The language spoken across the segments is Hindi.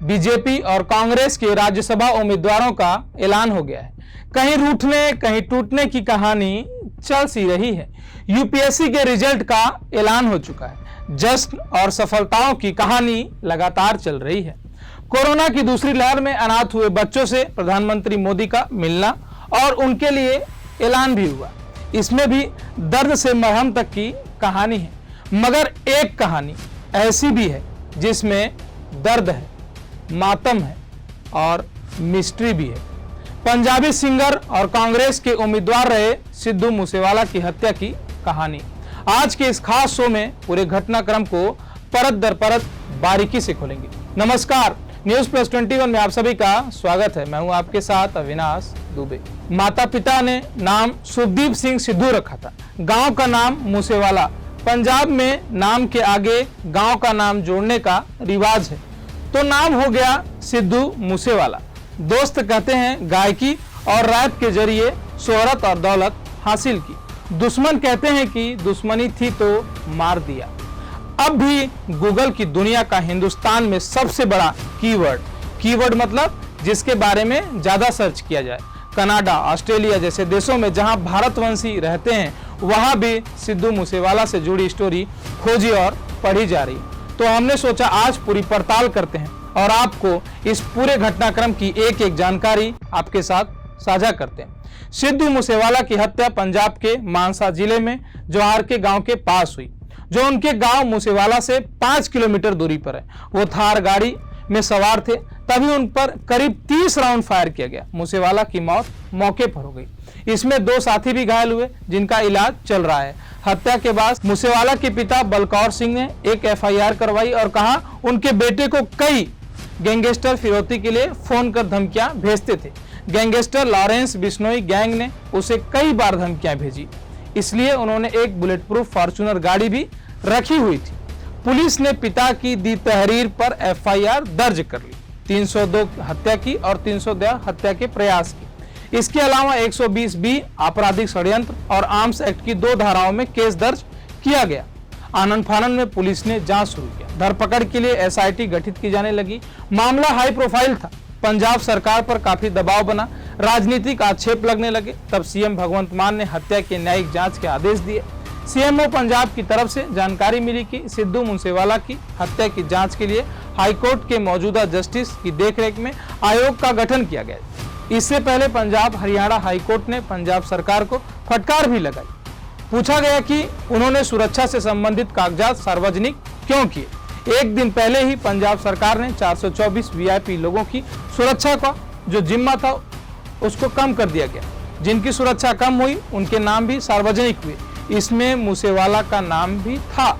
बीजेपी और कांग्रेस के राज्यसभा उम्मीदवारों का ऐलान हो गया है। कहीं रूठने कहीं टूटने की कहानी चल सी रही है। यूपीएससी के रिजल्ट का ऐलान हो चुका है। जश्न और सफलताओं की कहानी लगातार चल रही है। कोरोना की दूसरी लहर में अनाथ हुए बच्चों से प्रधानमंत्री मोदी का मिलना और उनके लिए ऐलान भी हुआ। इसमें भी दर्द से मरहम तक की कहानी है, मगर एक कहानी ऐसी भी है जिसमें दर्द है, मातम है और मिस्ट्री भी है। पंजाबी सिंगर और कांग्रेस के उम्मीदवार रहे सिद्धू मूसेवाला की हत्या की कहानी। आज के इस खास शो में पूरे घटनाक्रम को परत दर परत बारीकी से खोलेंगे। नमस्कार, न्यूज प्लस 21 में आप सभी का स्वागत है। मैं हूं आपके साथ अविनाश दुबे। माता पिता ने नाम सुखदीप सिंह सिद्धू रखा था। गांव का नाम मूसेवाला। पंजाब में नाम के आगे गांव का नाम जोड़ने का रिवाज है, तो नाम हो गया सिद्धू मूसेवाला। दोस्त कहते हैं गायकी और रैप के जरिए शोहरत और दौलत हासिल की। दुश्मन कहते हैं कि दुश्मनी थी तो मार दिया। अब भी गूगल की दुनिया का हिंदुस्तान में सबसे बड़ा कीवर्ड मतलब जिसके बारे में ज्यादा सर्च किया जाए। कनाडा, ऑस्ट्रेलिया जैसे देशों में जहां भारतवंशी रहते हैं, वहां भी सिद्धू मूसेवाला से जुड़ी स्टोरी खोजी और पढ़ी जा रही। तो हमने सोचा आज पूरी पड़ताल करते हैं और आपको इस पूरे घटनाक्रम की एक एक जानकारी आपके साथ साझा करते हैं। सिद्धू मूसेवाला की हत्या पंजाब के मानसा जिले में जवाहर के गांव के पास हुई, जो उनके गांव मूसेवाला से 5 किलोमीटर दूरी पर है। वो थार गाड़ी में सवार थे, तभी उन पर करीब 30 राउंड फायर किया गया। मूसेवाला की मौत मौके पर हो गई। इसमें 2 साथी भी घायल हुए, जिनका इलाज चल रहा है। हत्या के बाद मूसेवाला के पिता बलकौर सिंह ने एक एफआईआर करवाई और कहा उनके बेटे को कई गैंगस्टर फिरौती के लिए फोन कर धमकियां भेजते थे। गैंगस्टर लॉरेंस बिश्नोई गैंग ने उसे कई बार धमकियां भेजी, इसलिए उन्होंने एक बुलेट प्रूफ फॉर्च्यूनर गाड़ी भी रखी हुई थी। पुलिस ने पिता की दी तहरीर पर एफआईआर दर्ज कर ली। 302 हत्या की और 302 हत्या के प्रयास की। इसके अलावा 120B आपराधिक षड्यंत्र और आर्म्स एक्ट की 2 धाराओं में केस दर्ज किया गया। आनंद फानंद में पुलिस ने जांच शुरू किया। धरपकड़ के लिए एसआईटी गठित की जाने लगी। मामला हाई प्रोफाइल था। पंजाब सरकार पर काफी दबाव बना, राजनीतिक आक्षेप लगने लगे। तब सीएम भगवंत मान ने हत्या के न्यायिक जांच के आदेश दिए। सीएमओ पंजाब की तरफ से जानकारी मिली कि सिद्धू मूसेवाला की हत्या की जांच के लिए हाईकोर्ट के मौजूदा जस्टिस की देखरेख में आयोग का गठन किया गया। इससे पहले पंजाब हरियाणा हाईकोर्ट ने पंजाब सरकार को फटकार भी लगाई। पूछा गया कि उन्होंने सुरक्षा से संबंधित कागजात सार्वजनिक क्यों किए। एक दिन पहले ही पंजाब सरकार ने 424 वीआईपी लोगों की सुरक्षा का जो जिम्मा था उसको कम कर दिया गया। जिनकी सुरक्षा कम हुई उनके नाम भी सार्वजनिक हुए। इसमें मूसेवाला का नाम भी था।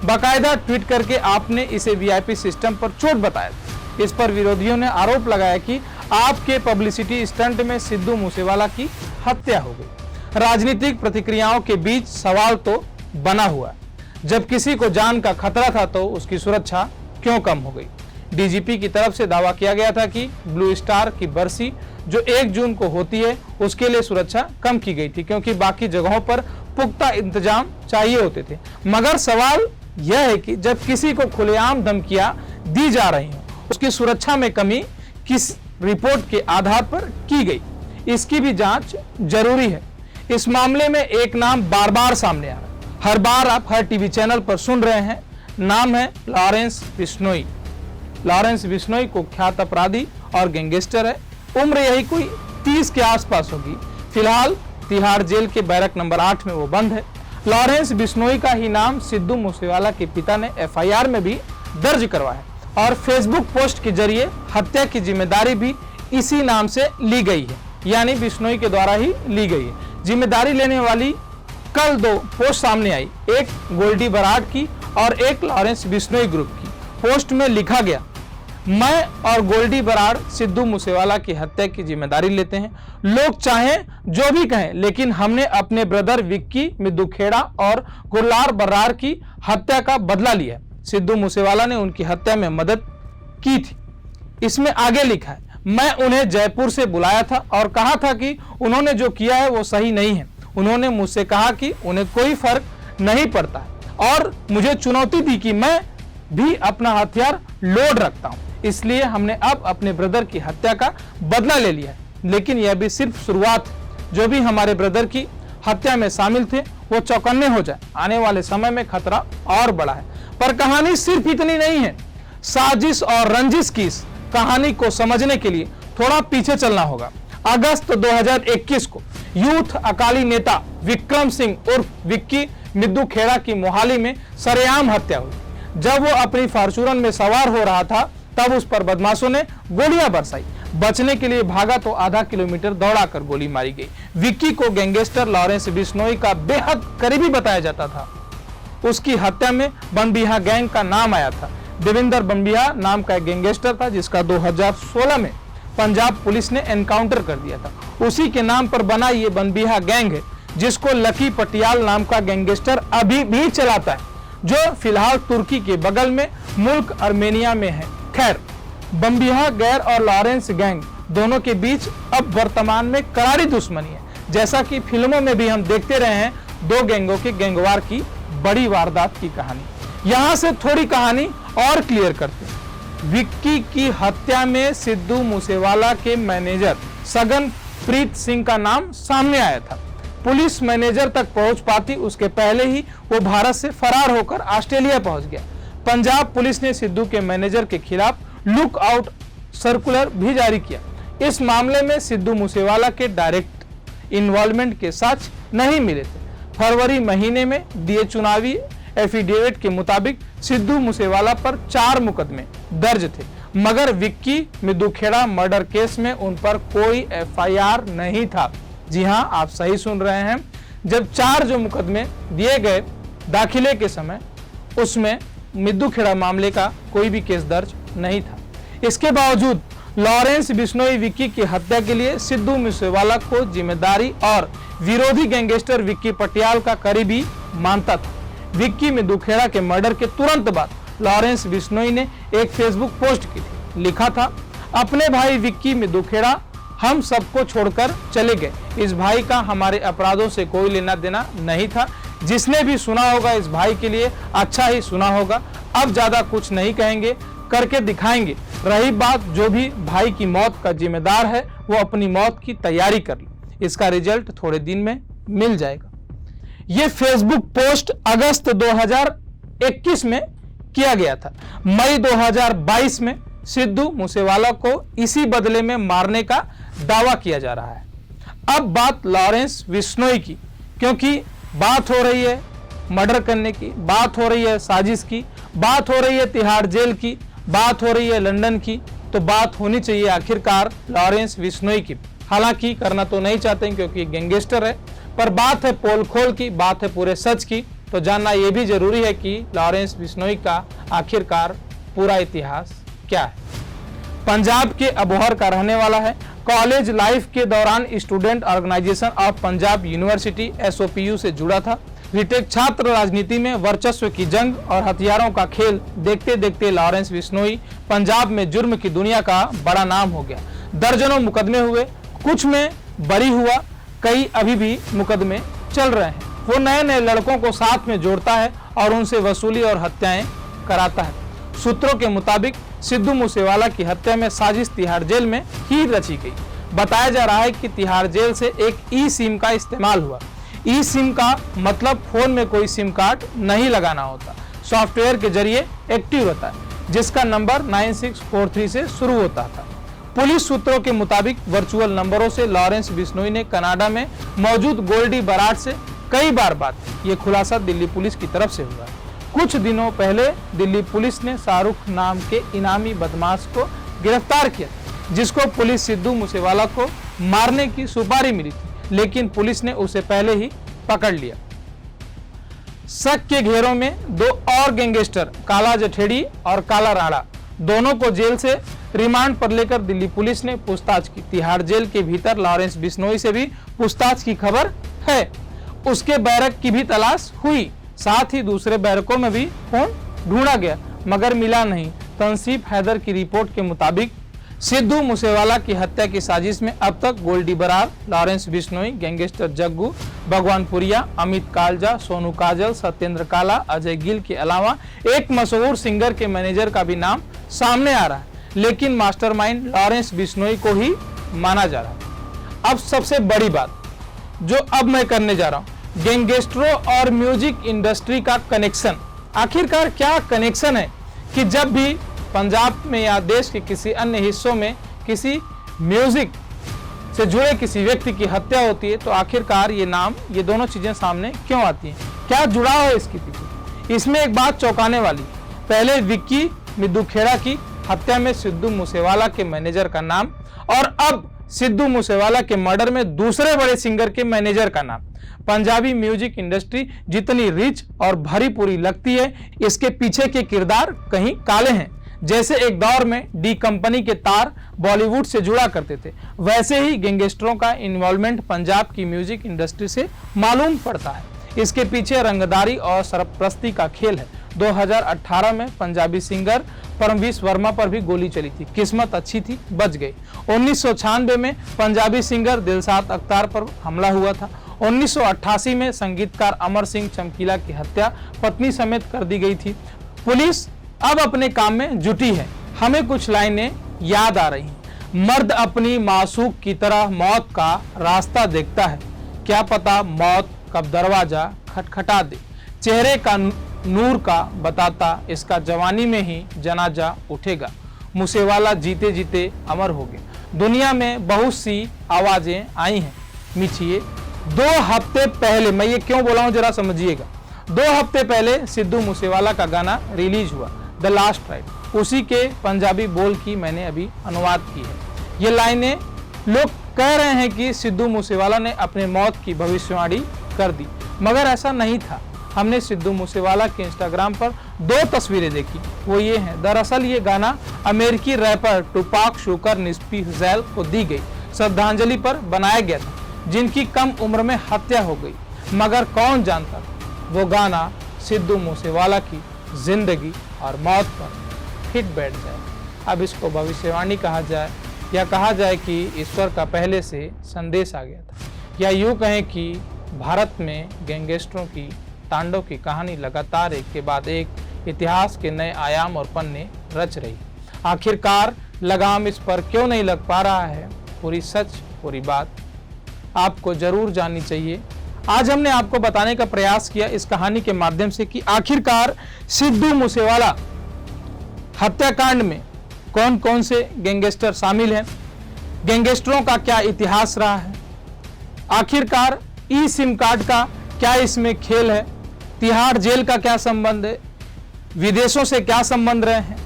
बाकायदा ट्वीट करके आपने इसे वीआईपी सिस्टम पर चोट बताया। इस पर विरोधियों ने आरोप लगाया कि आपके पब्लिसिटी स्टंट में सिद्धू मूसेवाला की हत्या हो गई। राजनीतिक प्रतिक्रियाओं के बीच सवाल तो बना हुआ है। जब किसी को जान का खतरा था तो उसकी सुरक्षा क्यों कम हो गई। डीजीपी की तरफ से दावा किया गया था कि ब्लू स्टार की बरसी जो 1 जून को होती है उसके लिए सुरक्षा कम की गई थी, क्योंकि बाकी जगहों पर पुख्ता इंतजाम चाहिए होते थे। मगर सवाल यह है कि जब किसी को खुलेआम धमकियां दी जा रही हैं, उसकी सुरक्षा में कमी किस रिपोर्ट के आधार पर की गई, इसकी भी जांच जरूरी है। इस मामले में एक नाम बार बार सामने आ रहा है। हर बार आप हर टीवी चैनल पर सुन रहे हैं। नाम है लॉरेंस बिश्नोई। लॉरेंस बिश्नोई कुख्यात अपराधी और गैंगस्टर है। उम्र यही कोई 30 के आसपास होगी। फिलहाल तिहाड़ जेल के बैरक नंबर 8 में वो बंद है। लॉरेंस बिश्नोई का ही नाम सिद्धू मूसेवाला के पिता ने एफआईआर में भी दर्ज करवाया और फेसबुक पोस्ट के जरिए हत्या की जिम्मेदारी भी इसी नाम से ली गई है, यानी बिश्नोई के द्वारा ही ली गई है। जिम्मेदारी लेने वाली कल 2 पोस्ट सामने आई, एक गोल्डी बराड़ की और एक लॉरेंस बिश्नोई ग्रुप की। पोस्ट में लिखा गया, मैं और गोल्डी बराड़ सिद्धू मूसेवाला की हत्या की जिम्मेदारी लेते हैं। लोग चाहें जो भी कहें, लेकिन हमने अपने ब्रदर विक्की मिद्दुखेड़ा और गुरलाल बराड़ की हत्या का बदला लिया। सिद्धू मूसेवाला ने उनकी हत्या में मदद की थी। इसमें आगे लिखा है, मैं उन्हें जयपुर से बुलाया था और कहा था कि उन्होंने जो किया है वो सही नहीं है। उन्होंने मुझसे कहा कि उन्हें कोई फर्क नहीं पड़ता और मुझे चुनौती दी कि मैं भी अपना हथियार लोड रखता हूं। इसलिए हमने अब अपने ब्रदर की हत्या का बदला ले लिया है। लेकिन यह भी सिर्फ शुरुआत है। जो भी हमारे ब्रदर की हत्या में शामिल थे वो चौकन्ने हो जाए, आने वाले समय में खतरा और बड़ा है। पर कहानी सिर्फ इतनी नहीं है। साजिश और रंजिश की इस कहानी को समझने के लिए थोड़ा पीछे चलना होगा। अगस्त 2021 को यूथ अकाली नेता विक्रम सिंह उर्फ विक्की मिद्दू खेड़ा की मोहाली में सरेआम हत्या हुई। जब वो अपनी फॉर्च्यूनर में सवार हो रहा था तब उस पर बदमाशों ने गोलियां बरसाई। बचने के लिए भागा तो आधा किलोमीटर दौड़ाकर गोली मारी गई। विक्की को गैंगस्टर लॉरेंस बिश्नोई का बेहद करीबी बताया जाता था। उसकी हत्या में बनबिहा गैंग का नाम आया था। देवेंद्र बनबिहा नाम का एक गैंगस्टर था जिसका 2016 में पंजाब पुलिस ने एनकाउंटर कर दिया था। उसी के नाम पर बना ये बनबिहा गैंग है जिसको लकी पटियाल नाम का गैंगस्टर अभी भी चलाता है, जो फिलहाल तुर्की के बगल में मुल्क आर्मेनिया में है। खैर, बनबिहा गैर और लॉरेंस गैंग दोनों के बीच अब वर्तमान में करारी दुश्मनी है। जैसा कि फिल्मों में भी हम देखते रहे हैं, दो गैंगों के गैंगवार की बड़ी वारदात की कहानी। यहां से थोड़ी कहानी और क्लियर करते हैं। विक्की की हत्या में सिद्धू मूसेवाला के मैनेजर सगन प्रीत सिंह का नाम सामने आया था। पुलिस मैनेजर तक पहुंच पाती उसके पहले ही वो भारत से फरार होकर ऑस्ट्रेलिया पहुंच गया। पंजाब पुलिस ने सिद्धू के मैनेजर के खिलाफ लुक आउट सर्कुलर भी जारी किया। इस मामले में सिद्धू मूसेवाला के डायरेक्ट इन्वॉल्वमेंट के साक्ष्य नहीं मिले थे। फरवरी महीने में दिए चुनावी एफिडेविट के मुताबिक सिद्धू मूसेवाला पर 4 मुकदमे दर्ज थे, मगर विक्की मिद्दू खेड़ा मर्डर केस में उन पर कोई एफआईआर नहीं था। जी हां, आप सही सुन रहे हैं। जब 4 जो मुकदमे दिए गए दाखिले के समय, उसमें मिद्दू खेड़ा मामले का कोई भी केस दर्ज नहीं था। इसके बावजूद लॉरेंस बिश्नोई विक्की की हत्या के लिए सिद्धू मूसेवाला को जिम्मेदारी और विरोधी गैंगस्टर विक्की पटियाल का करीबी मानता था। विक्की मिद्दू खेड़ा के मर्डर के तुरंत बाद लॉरेंस बिश्नोई ने एक फेसबुक पोस्ट की थी। लिखा था, अपने भाई विक्की मिद्दू खेड़ा हम सबको छोड़कर चले गए। इस भाई का हमारे अपराधों से कोई लेना देना नहीं था। जिसने भी सुना होगा इस भाई के लिए अच्छा ही सुना होगा। अब ज्यादा कुछ नहीं कहेंगे, करके दिखाएंगे। रही बात जो भी भाई की मौत का जिम्मेदार है वो अपनी मौत की तैयारी कर ले। इसका रिजल्ट थोड़े दिन में मिल जाएगा। ये फेसबुक पोस्ट अगस्त 2021 में किया गया था। मई 2022 में सिद्धू मूसेवाला को इसी बदले में मारने का दावा किया जा रहा है। अब बात लॉरेंस बिश्नोई की, क्योंकि बात हो रही है मर्डर करने की, बात हो रही है साजिश की, बात हो रही है तिहाड़ जेल की, बात हो रही है लंदन की, तो बात होनी चाहिए आखिरकार लॉरेंस बिश्नोई की। हालांकि करना तो नहीं चाहते क्योंकि गैंगस्टर है, पर बात है पोल खोल की, बात है पूरे सच की। तो जानना यह भी जरूरी है कि लॉरेंस बिश्नोई का आखिरकार पूरा इतिहास क्या है। पंजाब के अबोहर का रहने वाला है। कॉलेज लाइफ के दौरान student organisation of Punjab university SOPU से जुड़ा था। रिटेक छात्र राजनीति में वर्चस्व की जंग और हथियारों का खेल देखते देखते लॉरेंस बिश्नोई पंजाब में जुर्म की दुनिया का बड़ा नाम हो गया। दर्जनों मुकदमे हुए, कुछ में बरी हुआ, कई अभी भी मुकदमे चल रहे हैं। वो नए नए लड़कों को साथ में जोड़ता है और उनसे वसूली और हत्याएं कराता है। सूत्रों के मुताबिक सिद्धू मूसेवाला की हत्या में साजिश तिहाड़ जेल में ही रची गई। बताया जा रहा है कि तिहाड़ जेल से एक ई सिम का इस्तेमाल हुआ। ई सिम का मतलब फोन में कोई सिम कार्ड नहीं लगाना होता, सॉफ्टवेयर के जरिए एक्टिव होता है, जिसका नंबर 9643 से शुरू होता था। पुलिस सूत्रों के मुताबिक वर्चुअल नंबरों से लॉरेंस बिश्नोई ने कनाडा में मौजूद गोल्डी बराड से कई बार बात की। ये खुलासा दिल्ली पुलिस की तरफ से हुआ। कुछ दिनों पहले दिल्ली पुलिस ने शाहरुख नाम के इनामी बदमाश को गिरफ्तार किया, जिसको पुलिस सिद्धू मूसेवाला को मारने की सुपारी मिली थी, लेकिन पुलिस ने उसे पहले ही पकड़ लिया। शक के घेरों में 2 और गैंगस्टर काला जठेड़ी और काला राणा दोनों को जेल से रिमांड पर लेकर दिल्ली पुलिस ने पूछताछ की। तिहाड़ जेल के भीतर लॉरेंस बिश्नोई से भी पूछताछ की खबर है। उसके बैरक की भी तलाश हुई, साथ ही दूसरे बैरकों में भी फोन ढूंढा गया, मगर मिला नहीं। तंसीफ हैदर की रिपोर्ट के मुताबिक सिद्धू मूसेवाला की हत्या की साजिश में अब तक गोल्डी बरार, लॉरेंस बिश्नोई, गैंगस्टर जग्गू, भगवानपुरिया, अमित कालजा, सोनू काजल, सत्येंद्र काला, अजय गिल के अलावा एक मशहूर सिंगर के मैनेजर का भी नाम सामने आ रहा है। लेकिन मास्टरमाइंड लॉरेंस बिश्नोई को ही माना जा रहा है। अब सबसे बड़ी बात जो अब मैं करने जा रहा हूं, गैंगस्टरों और म्यूजिक इंडस्ट्री का कनेक्शन। आखिरकार क्या कनेक्शन है कि जब भी पंजाब में या देश के किसी अन्य हिस्सों में किसी म्यूजिक से जुड़े किसी व्यक्ति की हत्या होती है तो आखिरकार ये दोनों चीजें सामने क्यों आती हैं? क्या जुड़ाव है इसके पीछे? इसमें एक बात चौंकाने वाली, पहले विक्की मिद्दूखेड़ा की हत्या में सिद्धू मूसेवाला के मैनेजर का नाम और अब सिद्धू मूसेवाला के मर्डर में दूसरे बड़े सिंगर के मैनेजर का नाम। पंजाबी म्यूजिक इंडस्ट्री जितनी रिच और भरी पूरी लगती है, इसके पीछे के किरदार कहीं काले हैं। जैसे एक दौर में डी कंपनी के तार बॉलीवुड से जुड़ा करते थे, वैसे ही गैंगस्टरों का इन्वॉल्वमेंट पंजाब की म्यूजिक इंडस्ट्री से मालूम पड़ता है। इसके पीछे रंगदारी और सरपरस्ती का खेल है। 2018 में पंजाबी सिंगर परमवीर वर्मा पर भी गोली चली थी, किस्मत अच्छी थी, बच गई। 1996 में पंजाबी सिंगर दिलशाद अख्तर पर हमला हुआ था। 1988 में संगीतकार अमर सिंह चमकीला की हत्या पत्नी समेत कर दी गई थी। पुलिस अब अपने काम में जुटी है। हमें कुछ लाइनें याद आ रही हैं। मर्द अपनी मासूक की तरह मौत का रास्ता देखता है, क्या पता मौत कब दरवाजा खटखटा दे। चेहरे का नूर का बताता इसका जवानी में ही जनाजा उठेगा। मूसेवाला जीते जीते अमर हो गया। दुनिया में बहुत सी आवाजें आई हैं मिठिए। 2 हफ्ते पहले, मैं ये क्यों बोला हूं जरा समझिएगा, 2 हफ्ते पहले सिद्धू मूसेवाला का गाना रिलीज हुआ, द लास्ट राइड। उसी के पंजाबी बोल की मैंने अभी अनुवाद की है। ये लाइनें लोग कह रहे हैं कि सिद्धू मूसेवाला ने अपने मौत की भविष्यवाणी कर दी, मगर ऐसा नहीं था। हमने सिद्धू मूसेवाला के इंस्टाग्राम पर 2 तस्वीरें देखी, वो ये हैं। दरअसल ये गाना अमेरिकी रैपर टुपाक शुकर निस्पी हुज़ैल को दी गई श्रद्धांजलि पर बनाया गया था, जिनकी कम उम्र में हत्या हो गई। मगर कौन जानता वो गाना सिद्धू मूसेवाला की जिंदगी और मौत पर हिट बैठ जाए। अब इसको भविष्यवाणी कहा जाए या कहा जाए कि ईश्वर का पहले से संदेश आ गया था, या यूँ कहें कि भारत में गैंगस्टरों की तांडव की कहानी लगातार एक के बाद एक इतिहास के नए आयाम और पन्ने रच रही। आखिरकार लगाम इस पर क्यों नहीं लग पा रहा है? पूरी सच पूरी बात आपको जरूर जाननी चाहिए। आज हमने आपको बताने का प्रयास किया इस कहानी के माध्यम से कि आखिरकार सिद्धू मूसेवाला हत्याकांड में कौन कौन से गैंगस्टर शामिल हैं, गैंगस्टरों का क्या इतिहास रहा है, आखिरकार ई सिम कार्ड का क्या इसमें खेल है, तिहाड़ जेल का क्या संबंध है, विदेशों से क्या संबंध रहे हैं,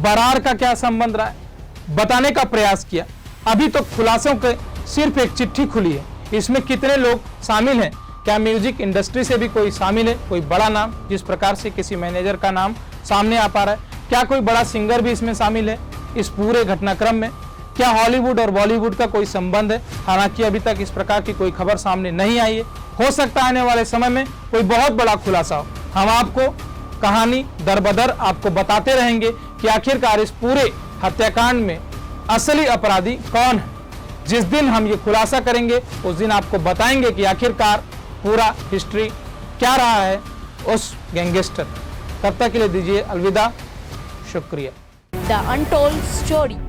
बरार का क्या संबंध रहा है, बताने का प्रयास किया। अभी तो खुलासों के सिर्फ एक चिट्ठी खुली है, इसमें कितने लोग शामिल हैं, क्या म्यूजिक इंडस्ट्री से भी कोई शामिल है, कोई बड़ा नाम, जिस प्रकार से किसी मैनेजर का नाम सामने आ पा रहा है, क्या कोई बड़ा सिंगर भी इसमें शामिल है इस पूरे घटनाक्रम में, क्या हॉलीवुड और बॉलीवुड का कोई संबंध है? हालांकि अभी तक इस प्रकार की कोई खबर सामने नहीं आई है। हो सकता है आने वाले समय में कोई बहुत बड़ा खुलासा हो। हम आपको कहानी दरबदर आपको बताते रहेंगे कि आखिरकार इस पूरे हत्याकांड में असली अपराधी कौन है। जिस दिन हम ये खुलासा करेंगे उस दिन आपको बताएंगे कि आखिरकार पूरा हिस्ट्री क्या रहा है उस गैंगस्टर। तब तक के लिए दीजिए अलविदा, शुक्रिया। The untold story.